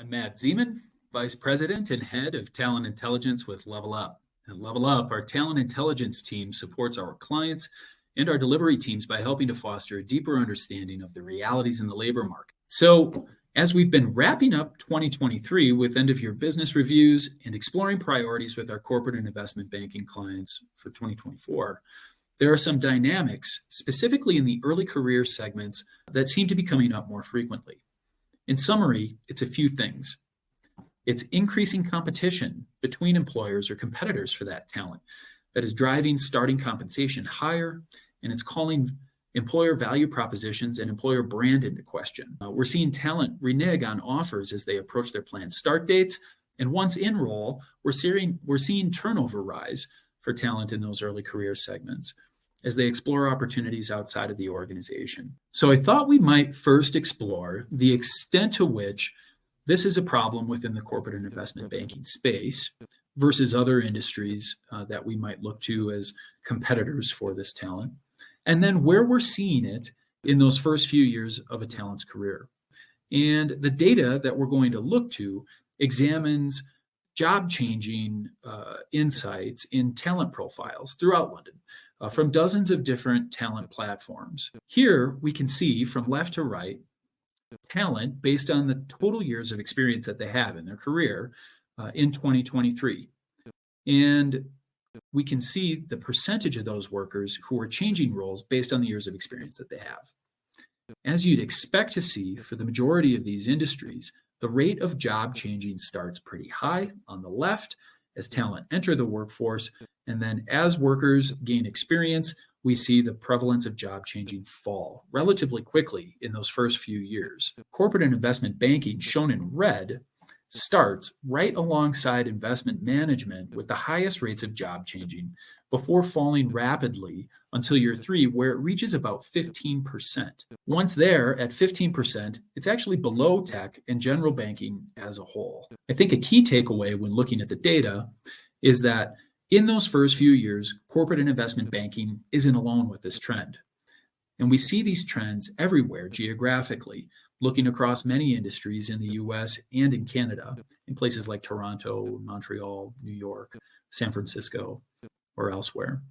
I'm Matt Zeman, Vice President and Head of Talent Intelligence with Level Up. At Level Up, our talent intelligence team supports our clients and our delivery teams by helping to foster a deeper understanding of the realities in the labor market. So, as we've been wrapping up 2023 with end-of-year business reviews and exploring priorities with our corporate and investment banking clients for 2024, there are some dynamics, specifically in the early career segments, that seem to be coming up more frequently. In summary, it's a few things. It's increasing competition between employers or competitors for that talent that is driving starting compensation higher, and it's calling employer value propositions and employer brand into question. We're seeing talent renege on offers as they approach their planned start dates, and once in role, we're seeing turnover rise for talent in those early career segments as they explore opportunities outside of the organization. So I thought we might first explore the extent to which this is a problem within the corporate and investment banking space versus other industries that we might look to as competitors for this talent, and then where we're seeing it in those first few years of a talent's career. And the data that we're going to look to examines job-changing insights in talent profiles throughout London from dozens of different talent platforms. Here, we can see from left to right talent based on the total years of experience that they have in their career in 2023. And we can see the percentage of those workers who are changing roles based on the years of experience that they have. As you'd expect to see for the majority of these industries, the rate of job changing starts pretty high on the left as talent enter the workforce, and then as workers gain experience, we see the prevalence of job changing fall relatively quickly in those first few years. Corporate and investment banking, shown in red, starts right alongside investment management with the highest rates of job changing before falling rapidly until year 3, where it reaches about 15%. Once there at 15%, it's actually below tech and general banking as a whole. I think a key takeaway when looking at the data is that in those first few years, corporate and investment banking isn't alone with this trend. And we see these trends everywhere geographically, looking across many industries in the US and in Canada, in places like Toronto, Montreal, New York, San Francisco, or elsewhere.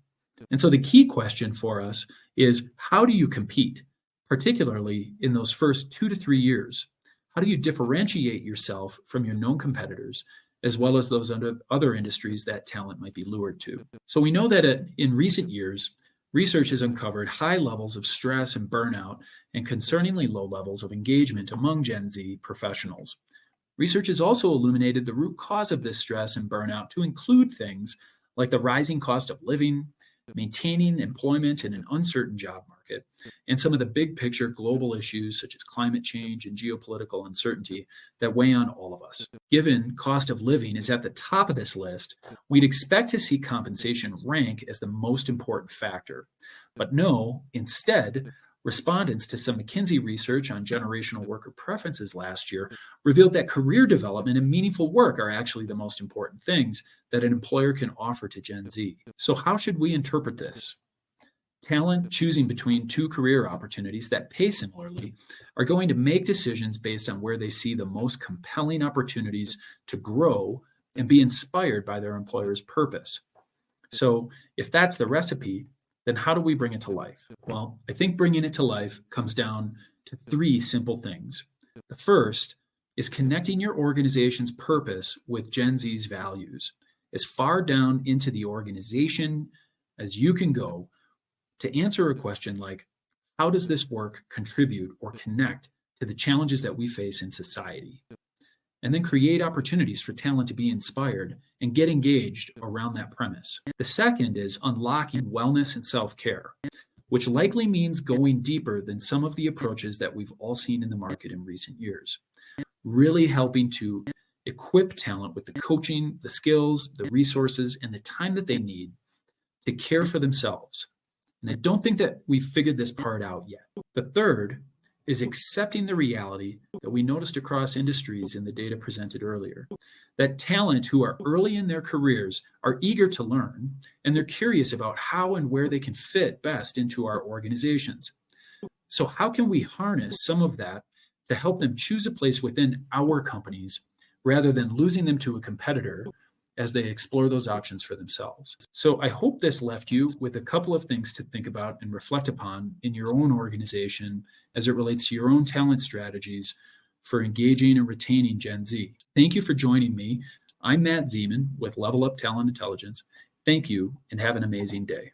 And so the key question for us is, how do you compete, particularly in those first 2 to 3 years? How do you differentiate yourself from your known competitors, as well as those other industries that talent might be lured to? So we know that in recent years, research has uncovered high levels of stress and burnout and concerningly low levels of engagement among Gen Z professionals. Research has also illuminated the root cause of this stress and burnout to include things like the rising cost of living, maintaining employment in an uncertain job market, and some of the big picture global issues such as climate change and geopolitical uncertainty that weigh on all of us. Given cost of living is at the top of this list, we'd expect to see compensation rank as the most important factor. But no, instead, respondents to some McKinsey research on generational worker preferences last year revealed that career development and meaningful work are actually the most important things that an employer can offer to Gen Z. So how should we interpret this? Talent choosing between 2 career opportunities that pay similarly are going to make decisions based on where they see the most compelling opportunities to grow and be inspired by their employer's purpose. So if that's the recipe, then how do we bring it to life? Well, I think bringing it to life comes down to 3 simple things. The first is connecting your organization's purpose with Gen Z's values as far down into the organization as you can go to answer a question like, how does this work contribute or connect to the challenges that we face in society? And then create opportunities for talent to be inspired and get engaged around that premise. The second is unlocking wellness and self-care, which likely means going deeper than some of the approaches that we've all seen in the market in recent years. Really helping to equip talent with the coaching, the skills, the resources, and the time that they need to care for themselves. And I don't think that we've figured this part out yet. The third is accepting the reality that we noticed across industries in the data presented earlier, that talent who are early in their careers are eager to learn, and they're curious about how and where they can fit best into our organizations. So how can we harness some of that to help them choose a place within our companies rather than losing them to a competitor as they explore those options for themselves. So I hope this left you with a couple of things to think about and reflect upon in your own organization as it relates to your own talent strategies for engaging and retaining Gen Z. Thank you for joining me. I'm Matt Zeman with Level Up Talent Intelligence. Thank you and have an amazing day.